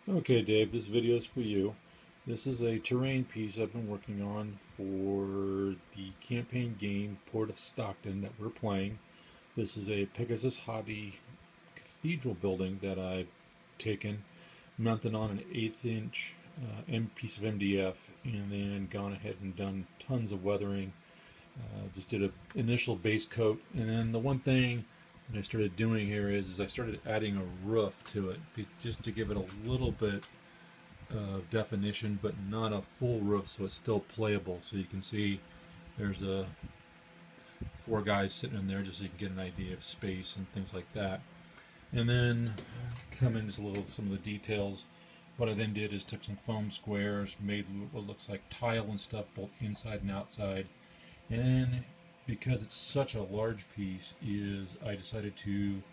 Okay, Dave, this video is for you. This is a terrain piece I've been working on for the campaign game Port of Stockton that we're playing. This is a Pegasus hobby cathedral building that I've taken, mounted on an 1/8 inch piece of MDF, and then gone ahead and done tons of weathering. Just did an initial base coat, and then the one thing that I started doing here is I started adding a roof to it just to give it a little bit of definition, but not a full roof, so it's still playable. So you can see there's four guys sitting in there, just so you can get an idea of space and things like that. And then come into some of the details. What I then did is took some foam squares, made what looks like tile and stuff, both inside and outside. And then, because it's such a large piece, I decided to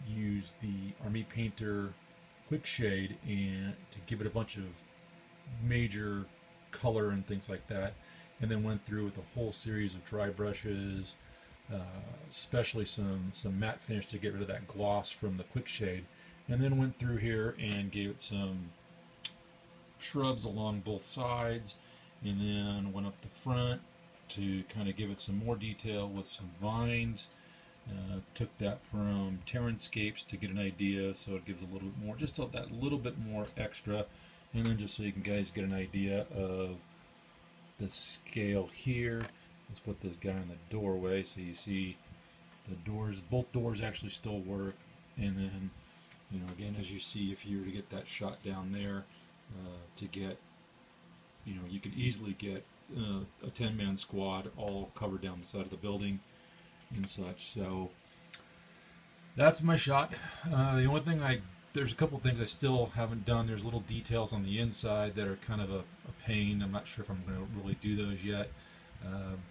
use the Army Painter Quick Shade and to give it a bunch of major color and things like that, and then went through with a whole series of dry brushes, especially some matte finish to get rid of that gloss from the Quick Shade, and then went through here and gave it some shrubs along both sides, and then went up the front to kind of give it some more detail with some vines. Took that from Terranscapes to get an idea, so it gives a little bit more, just that little bit more extra, and then just so you can guys get an idea of the scale here. Let's put this guy in the doorway so you see the doors. Both doors actually still work, and then again, as you see, if you were to get that shot down there, to get you could easily get a 10-man squad all covered down the side of the building and such. So that's my shot. The only thing there's a couple things I still haven't done. There's little details on the inside that are kind of a pain. I'm not sure if I'm going to really do those yet.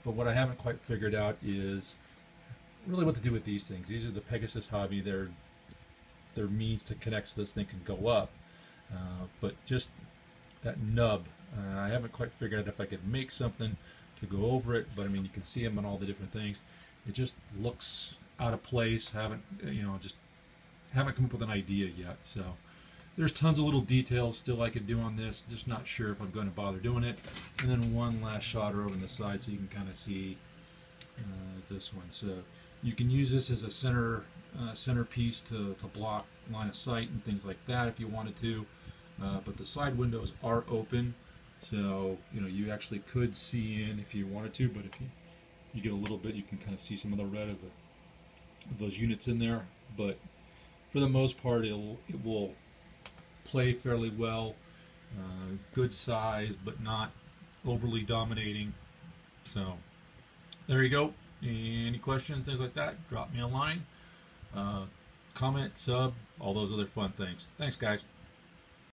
But what I haven't quite figured out is really what to do with these things. These are the Pegasus hobby. They're means to connect so this thing can go up. But just that nub, I haven't quite figured out if I could make something to go over it. But I mean, you can see them on all the different things. It just looks out of place. Just haven't come up with an idea yet. So there's tons of little details still I could do on this. Just not sure if I'm going to bother doing it. And then one last shot over on the side so you can kind of see this one. So you can use this as a centerpiece to block line of sight and things like that if you wanted to. But the side windows are open, so you actually could see in if you wanted to. But if you get a little bit, you can kind of see some of the red of those units in there. But for the most part, it will play fairly well. Good size, but not overly dominating. So there you go. Any questions, things like that, drop me a line. Comment, sub, all those other fun things. Thanks, guys.